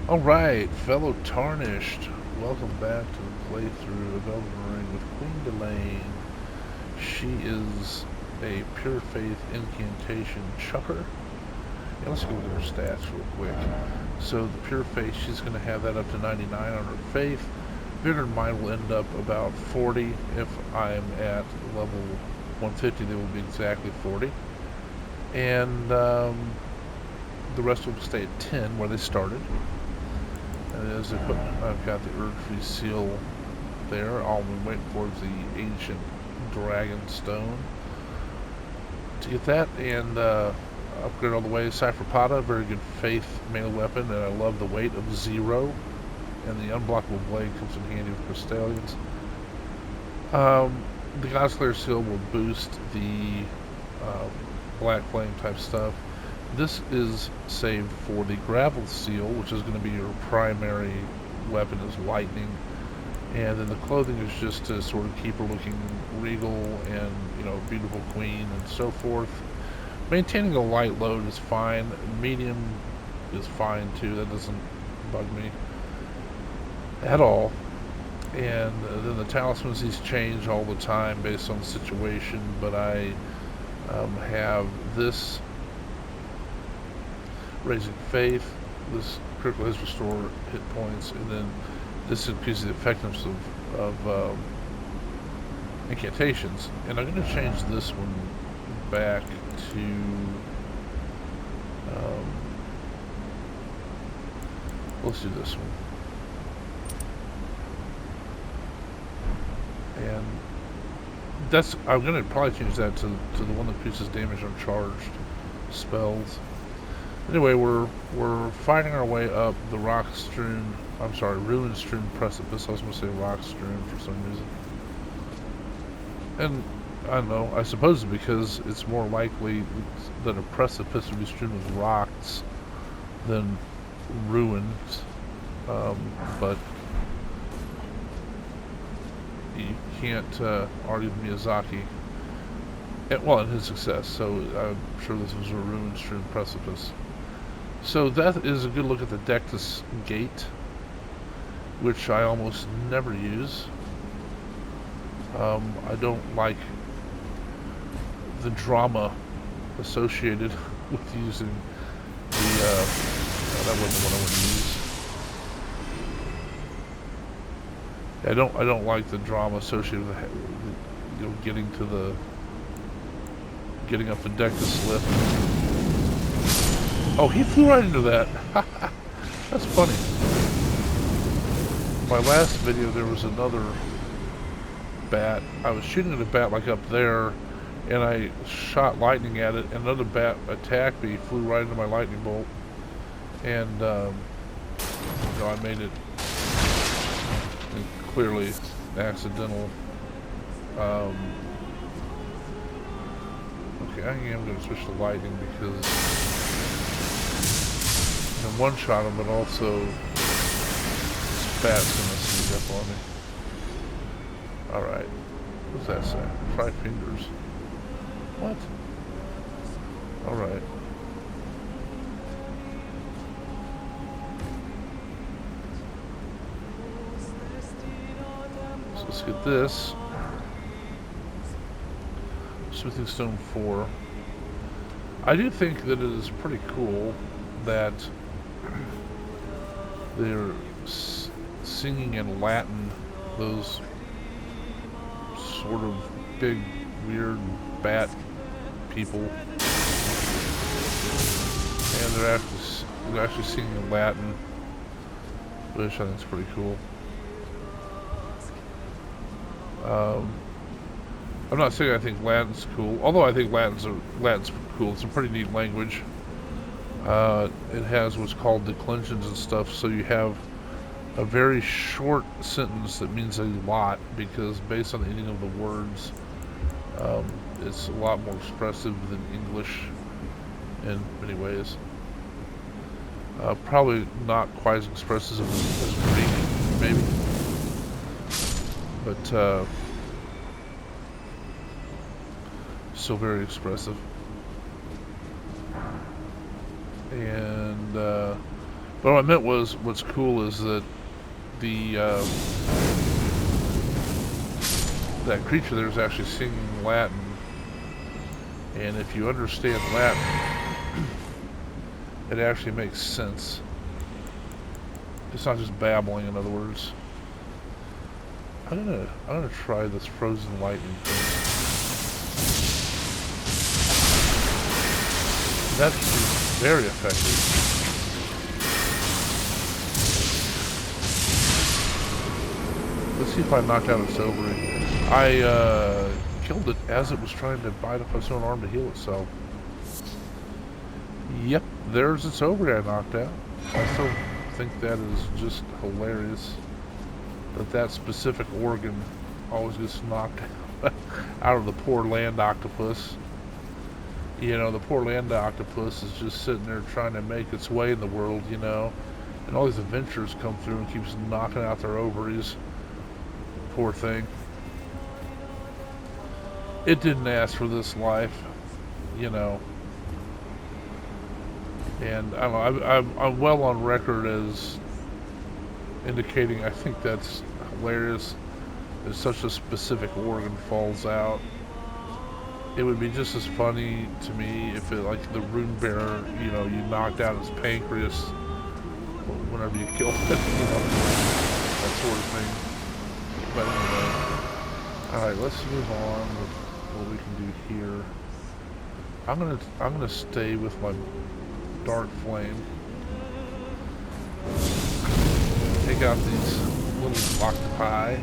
Alright, fellow Tarnished, welcome back to the playthrough of Elden Ring with Queen Delane. She is a pure faith incantation chucker. Yeah, let's go look at her stats real quick. So the pure faith, she's going to have that up to 99 on her faith. Vigor and Might will end up about 40. If I'm at level 150, they will be exactly 40. And the rest will stay at 10 where they started. And as I've got the Erdtree seal there. All I'm waiting for is the ancient dragon stone to get that and upgrade all the way. Cypherpata, very good faith melee weapon, and I love the weight of 0. And the unblockable blade comes in handy with Crystallians. The Godslayer seal will boost the Black Flame type stuff. This is saved for the Gravel Seal, which is going to be your primary weapon, is lightning. And then the clothing is just to sort of keep her looking regal and, beautiful queen and so forth. Maintaining a light load is fine. Medium is fine too. That doesn't bug me at all. And then the talismans, these change all the time based on the situation, but I have this Raising Faith, this critical hits restore hit points, and then this increases the effectiveness of incantations. And I'm going to change this one back to let's do this one. And I'm going to probably change that to the one that increases damage on charged spells. Anyway, we're fighting our way up the ruin-strewn precipice. I was going to say rock-strewn for some reason. And I don't know, I suppose because it's more likely that a precipice would be strewn with rocks than ruins. But you can't argue with Miyazaki. In his success, so I'm sure this was a ruin-strewn precipice. So that is a good look at the Dectus Gate, which I almost never use. I don't like the drama associated with using the, that wasn't what I want to use. I don't like the drama associated with, getting up the Dectus lift. Oh, he flew right into that. That's funny. In my last video, there was another bat. I was shooting at a bat like up there, and I shot lightning at it, and another bat attacked me, flew right into my lightning bolt. And, I made it clearly accidental. Okay, I am going to switch to lightning because one-shot him, but also bats gonna sneak up on me. Alright. What's that say? Try fingers. What? Alright. So let's get this. Smithing Stone 4. I do think that it is pretty cool that they're singing in Latin, those sort of big, weird bat people, and they're actually singing in Latin, which I think is pretty cool. I'm not saying I think Latin's cool, although I think Latin's cool. It's a pretty neat language. It has what's called declensions and stuff, so you have a very short sentence that means a lot, because based on the ending of the words, it's a lot more expressive than English in many ways. Probably not quite as expressive as Greek, maybe, but still very expressive. And But what I meant was, what's cool is that the that creature there is actually singing Latin, and if you understand Latin, it actually makes sense. It's not just babbling, in other words. I'm gonna try this frozen lightning thing. That's very effective. Let's see if I knock out its ovary. I killed it as it was trying to bite off its own arm to heal itself. Yep, there's its ovary I knocked out. I still think that is just hilarious that that specific organ always gets knocked out of the poor land octopus. You know, the poor land octopus is just sitting there trying to make its way in the world, you know, and all these adventurers come through and keeps knocking out their ovaries. Poor thing. It didn't ask for this life, you know. And I don't know, I'm well on record as indicating I think that's hilarious that such a specific organ falls out. It would be just as funny to me if it, like the rune bearer, you know, you knocked out his pancreas whenever you killed it, you know, that sort of thing. But anyway, all right, let's move on with what we can do here. I'm gonna stay with my dart flame. Take out these little octopi.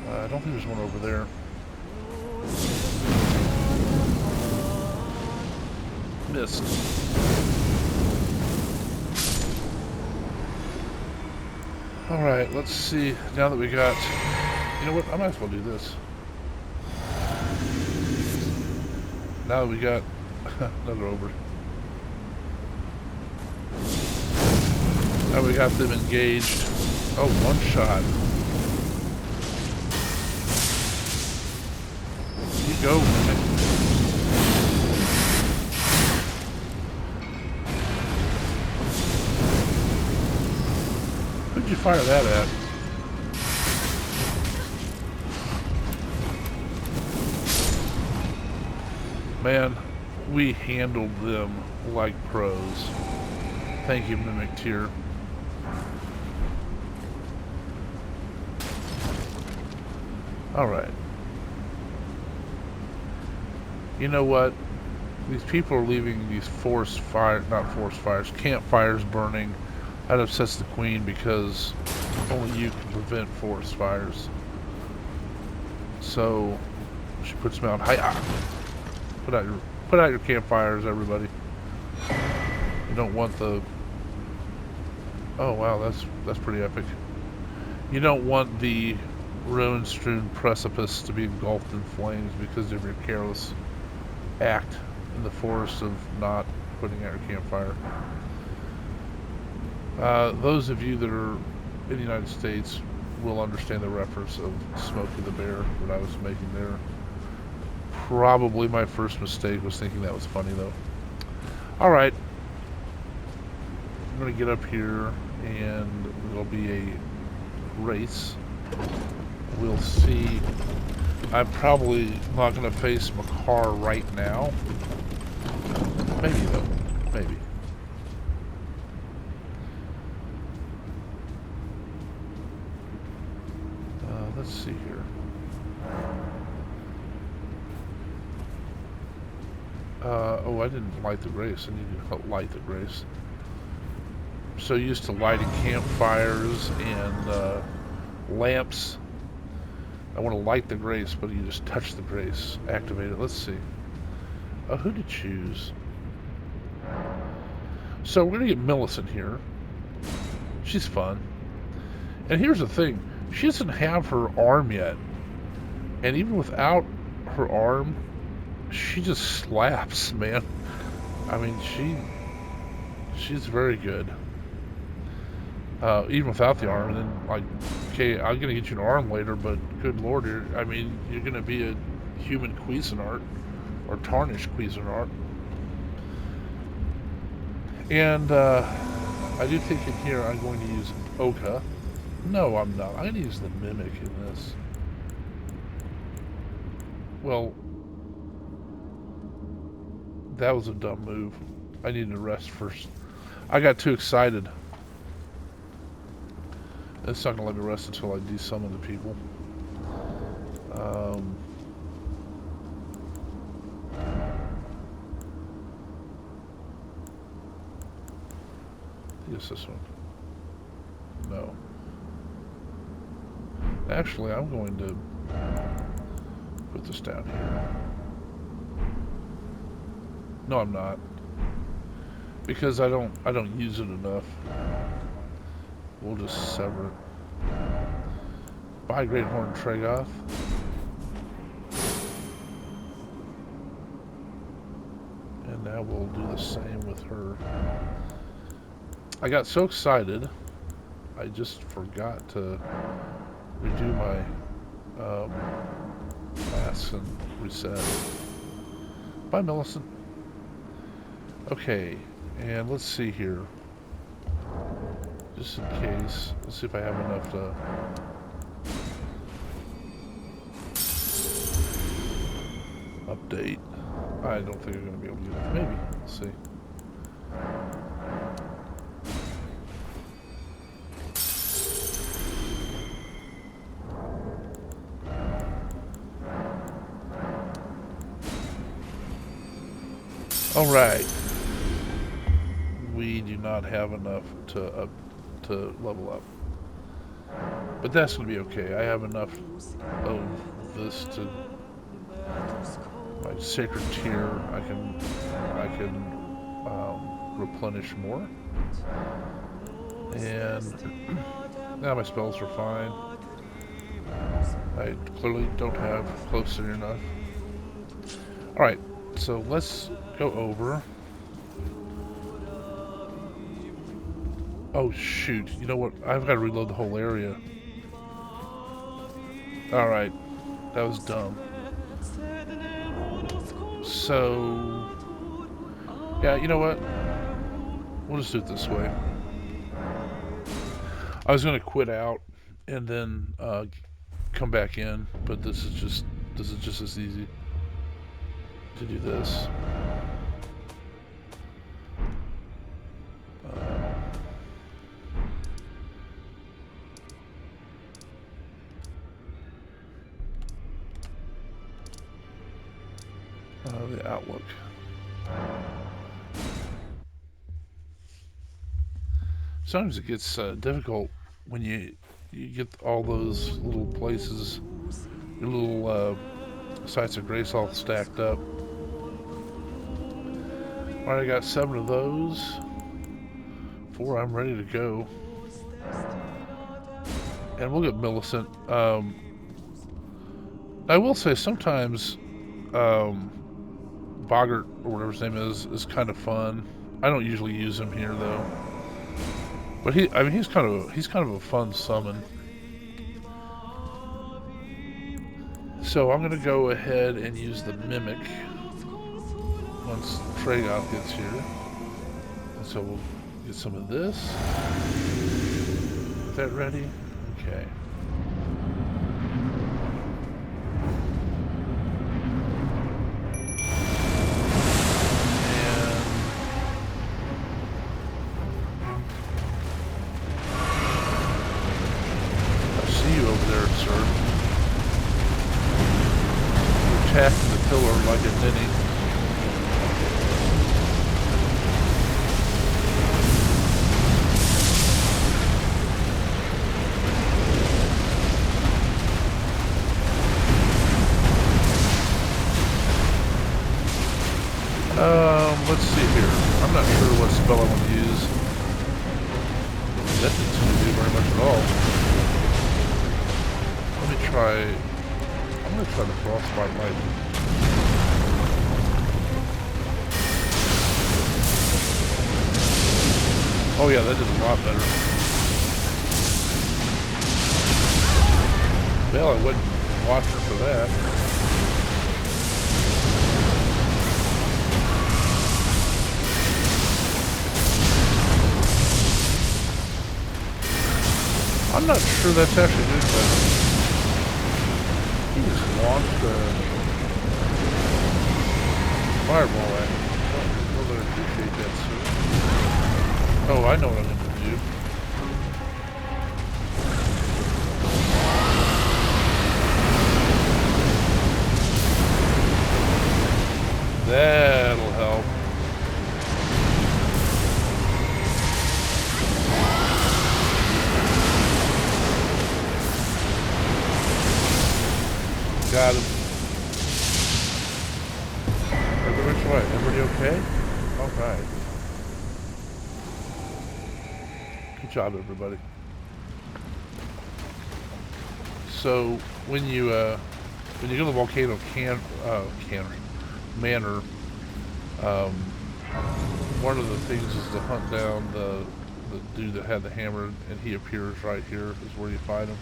I don't think there's one over there. Missed. Alright, let's see. Now that we got... You know what? I might as well do this. Now that we got another over. Now we got them engaged. Oh, one shot. You go, Mimic. Who'd you fire that at? Man, we handled them like pros. Thank you, Mimic Tier. Alright. You know what? These people are leaving these campfires burning. That upsets the queen because only you can prevent forest fires. So she puts them out. Hiya! Put out your campfires, everybody. You don't want the... Oh wow, that's pretty epic. You don't want the ruin-strewn precipice to be engulfed in flames because of your careless act in the forest of not putting out your campfire. Those of you that are in the United States will understand the reference of Smokey the Bear that I was making there. Probably my first mistake was thinking that was funny, though. Alright. I'm going to get up here, and there'll be a race. We'll see. I'm probably not going to face Makar right now. Maybe, though. Maybe. Let's see here. Oh, I didn't light the grace. I need to light the grace. I'm so used to lighting campfires and lamps. I want to light the grace, but you just touch the grace, activate it. Let's see. Who to choose? So we're going to get Millicent here. She's fun. And here's the thing. She doesn't have her arm yet. And even without her arm, she just slaps, man. I mean, she's very good. Even without the arm, and then, like, okay, I'm gonna get you an arm later, but good lord, you're gonna be a human Cuisinart, or tarnished Cuisinart. And, I do think in here I'm going to use Oka. No, I'm not. I'm going to use the Mimic in this. Well, that was a dumb move. I needed to rest first. I got too excited. It's not going to let me rest until I desummon the people. I guess this one. No. Actually, I'm going to put this down here. No, I'm not. Because I don't use it enough. We'll just sever it. Bye, Great Horn Tragoth. And now we'll do the same with her. I got so excited, I just forgot to redo my masks and reset. Bye, Millicent. Okay, and let's see here. Just in case, let's see if I have enough to... update. I don't think I'm going to be able to do that. Maybe. Let's see. Alright. We do not have enough to level up. But that's going to be okay. I have enough of this to... my sacred tier, I can replenish more. And now my spells are fine. I clearly don't have close near enough. Alright, so let's go over. Oh shoot, you know what? I've got to reload the whole area. Alright, that was dumb. So, yeah, you know what? We'll just do it this way. I was going to quit out and then come back in, but this is just as easy to do this. The outlook. Sometimes it gets difficult when you get all those little places, your little sites of grace all stacked up. Alright, I got 7 of those. 4, I'm ready to go. And we'll get Millicent. I will say sometimes Boggart, or whatever his name is kind of fun. I don't usually use him here though. But he's kind of a fun summon. So I'm gonna go ahead and use the Mimic once Tragoth gets here. And so we'll get some of this. Is that ready? Okay. Attacking the pillar like a ninny. Let's see here. I'm not sure what spell I want to use. That didn't seem to do very much at all. Let me try... I'm going to try the Frostbite Lightning. Oh yeah, that did a lot better. Well, I wouldn't watch her for that. I'm not sure that's actually good, but he just launched a fireball at me. Well, I appreciate that, sir. Oh, I know what I'm going to do. That'll help. Got him. Which way? Everybody okay? Alright. Good job, everybody. So, when you go to the volcano manor, one of the things is to hunt down the dude that had the hammer, and he appears right here, is where you find him.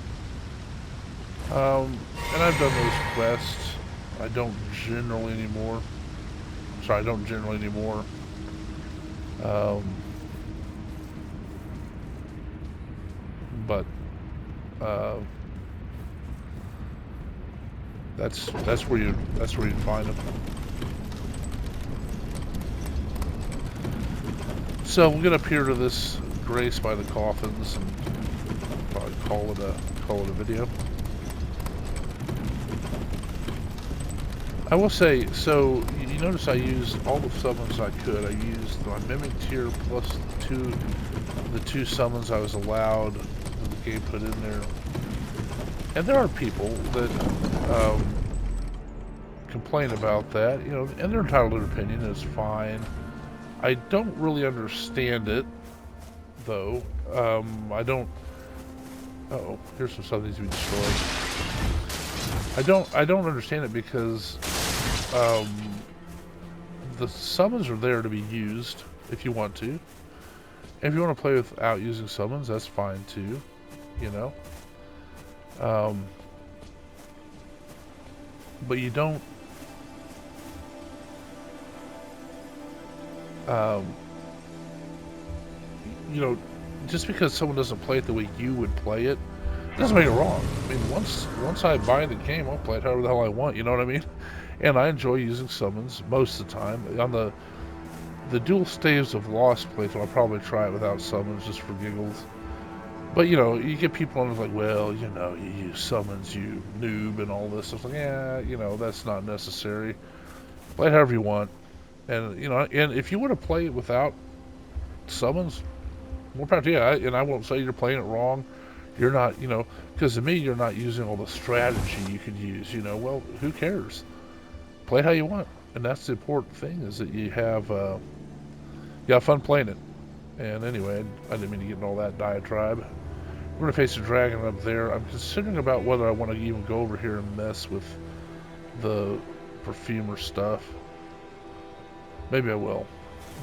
And I've done those quests. I don't generally anymore. Sorry, I don't generally anymore. But that's where you find them. So we'll get up here to this grace by the coffins and probably call it a video. I will say, so you notice I used all the summons I could. I used my Mimic tier plus the two summons I was allowed that the game put in there. And there are people that complain about that, you know, and they're entitled to their opinion. It's fine. I don't really understand it, though. I don't. Uh-oh, here's some stuff that needs to be destroyed. I don't understand it because the summons are there to be used if you want to. If you want to play without using summons, that's fine too, you know. But you don't. You know, just because someone doesn't play it the way you would play it, doesn't make it wrong. I mean, once I buy the game, I'll play it however the hell I want. You know what I mean? And I enjoy using summons most of the time. On the dual staves of Lost playthrough, I'll probably try it without summons just for giggles. But you know, you get people on like, well, you know, you use summons, you noob, and all this. It's like, yeah, you know, that's not necessary. Play it however you want. And you know, and if you want to play it without summons, more power to you. And I won't say you're playing it wrong. You're not, you know, because to me, you're not using all the strategy you could use. You know, well, who cares? Play it how you want, and that's the important thing, is that you have fun playing it. And anyway, I didn't mean to get in all that diatribe. We're gonna face a dragon up there. I'm considering about whether I want to even go over here and mess with the perfumer stuff. Maybe I will.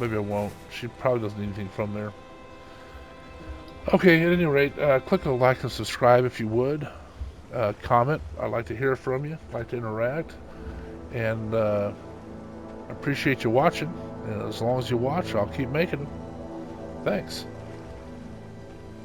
Maybe I won't. She probably doesn't need anything from there. Okay, at any rate, click the like and subscribe if you would. Comment. I'd like to hear from you. I'd like to interact. And I appreciate you watching. And as long as you watch, I'll keep making them. Thanks.